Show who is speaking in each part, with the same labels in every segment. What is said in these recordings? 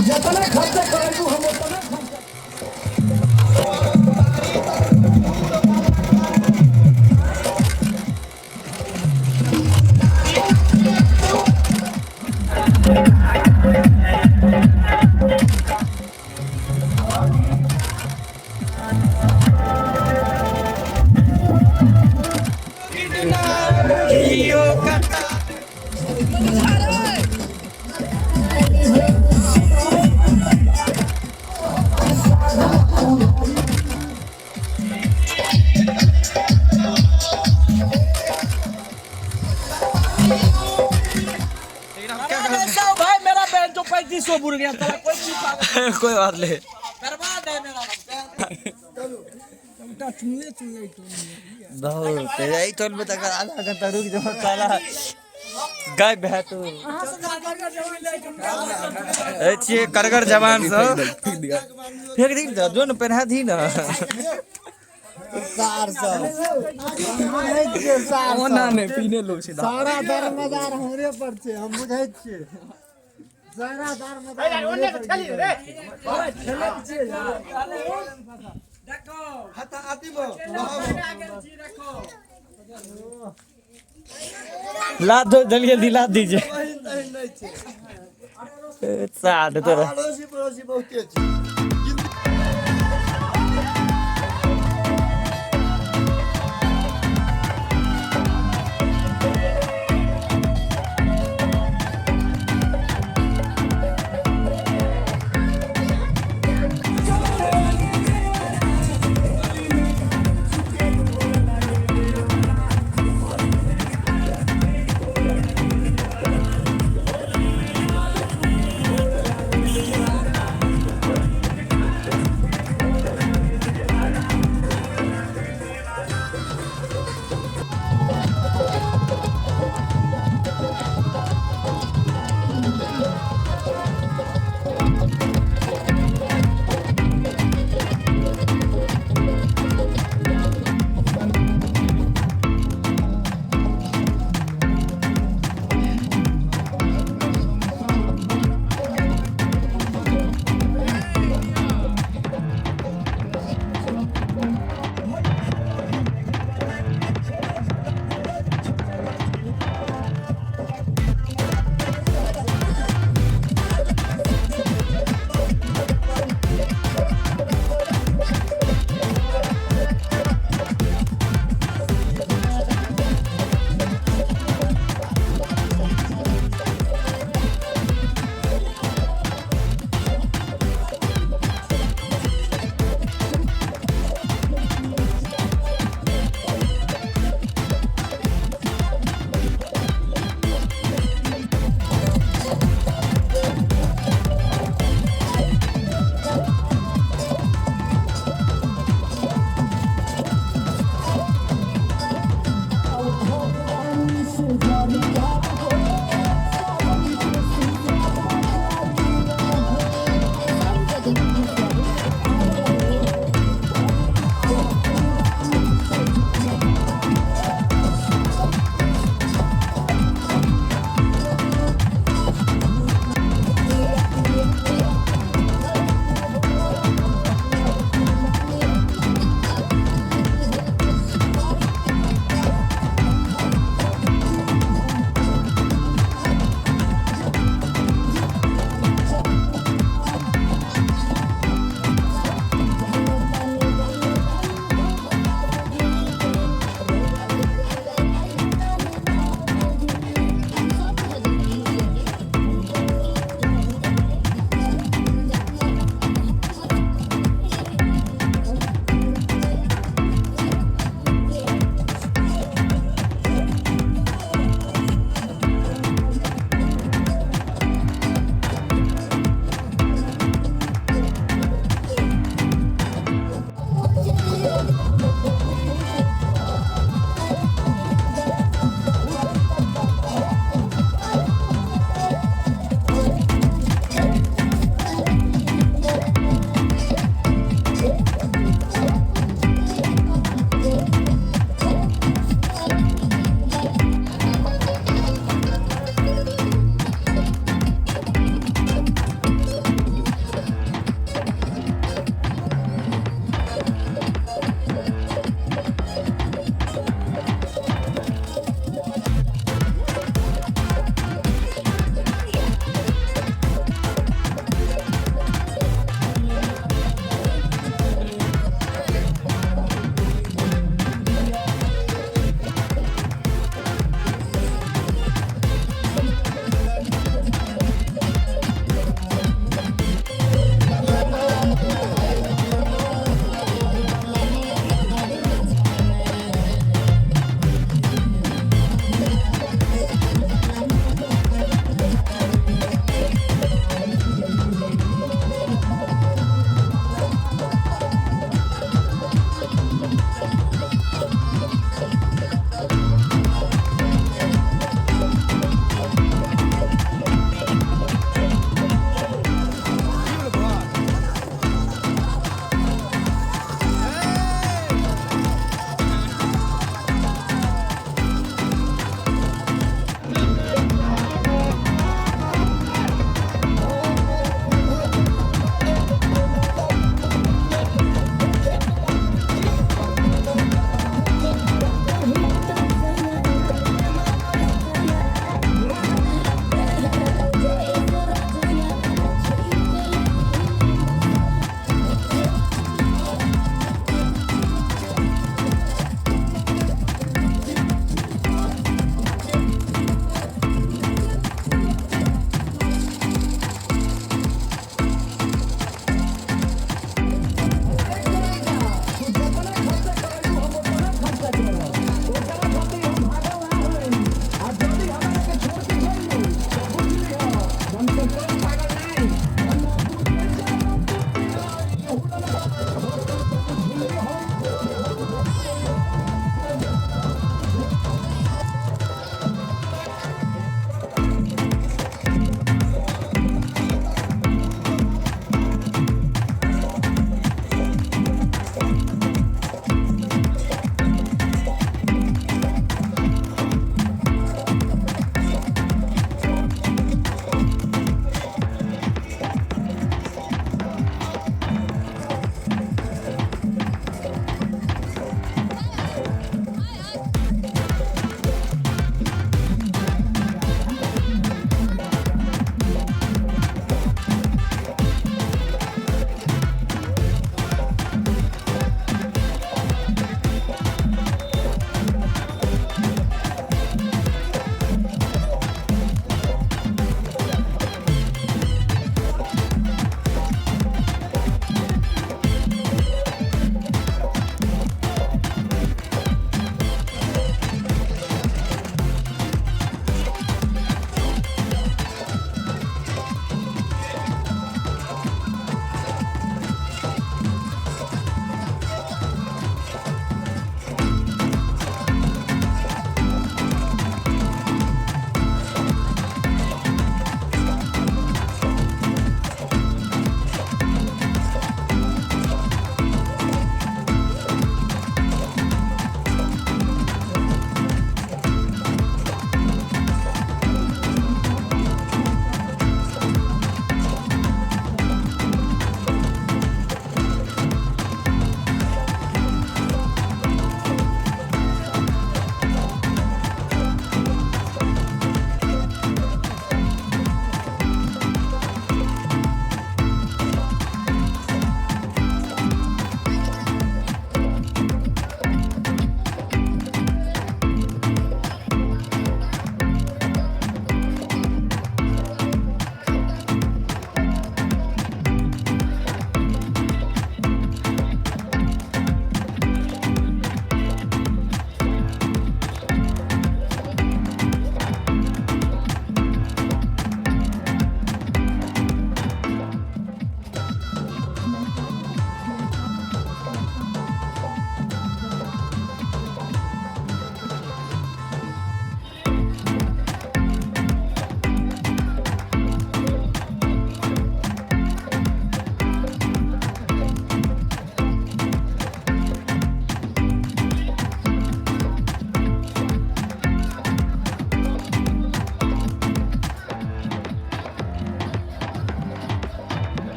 Speaker 1: जितना खर्चा करेंगे हम उतना
Speaker 2: कोई बात नहीं बहुत यही तो बता कर आधा घंटा रुक जाओ साला गाय भै तो अच्छे करगर जवान सब फेंक दी जो न पहना थी ना सार सब ओना ने पीने लोग सीधा
Speaker 1: सारा दारोमदार हमरे पर छे हम बुझै छियै सारा दारोमदार हमरे पर चली रे खेले छियै देखो हता आतिबो
Speaker 2: लाद दो जल्दी दिला दीजिए साथ तोरा
Speaker 1: पड़ोसी पड़ोसी बहुते छै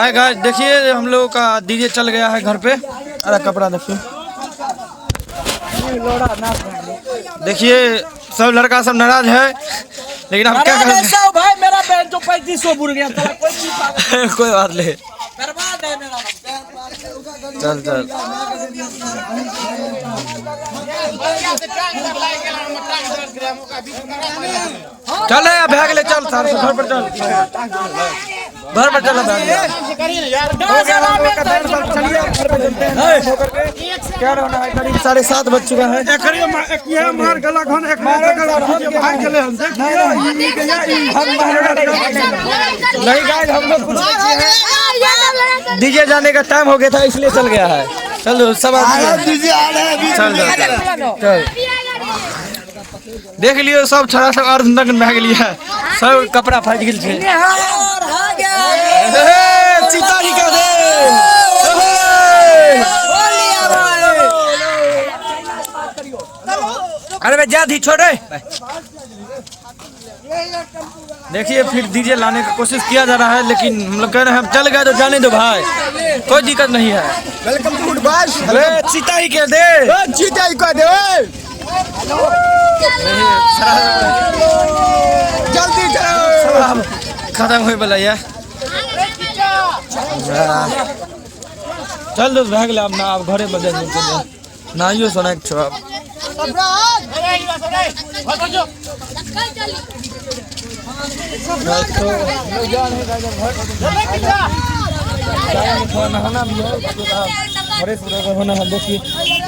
Speaker 2: हाय गाइस, देखिए हम लोगों का डीजे चल गया है घर पे। अरे कपड़ा देखिए, देखिए सब लड़का सब नाराज है, लेकिन हम क्या करें
Speaker 3: भाई। मेरा बहन जो 3500 बुर गया था,
Speaker 2: कोई बात नहीं।
Speaker 3: बर्बाद है मेरा।
Speaker 2: चल चल चल यार, भाग ले, चल सर घर पर चल, घर पर चल। क्या रहना है, करीब 7:30 बज चुका है। नहीं गाइस, हम लोग कुछ नहीं किए हैं। डीजे जाने का टाइम हो गया था इसलिए चल गया है। चलो सब चल चल देख लियो, सब छड़ा सब अर्ध नग्न भाग लिया, सब कपड़ा फाट गेल छै। सीताजी का दे अरे भाई जा दी छोड़े। देखिए फिर डीजे लाने का कोशिश किया जा रहा है, लेकिन हम लोग कह रहे हैं हम चल गए तो जाने दो भाई, कोई दिक्कत नहीं है। Welcome to goodbye. अरे सीताजी के दे, सीताजी को दे, जल्दी चलो, खत्म हो वाला है। चल दो भाग ले, अब ना अब घरे बजे नाइयो सोना एक छो। नहाना भी है, फ्रेश होना है। देखिए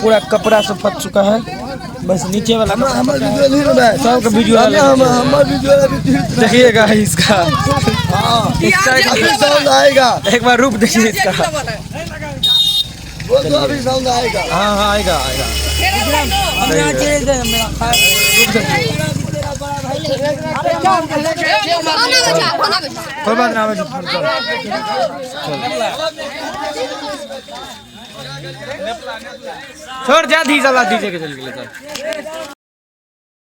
Speaker 2: पूरा कपड़ा सब फट चुका है, बस नीचे वाला सबका वीडियो देखिएगा इसका, आएगा एक बार रूप देखिए इसका। वो तो अभी साउंड आएगा। हाँ हाँ आएगा आएगा। कोई बात ना, छोड़ जा दी चला दीजिए के चल के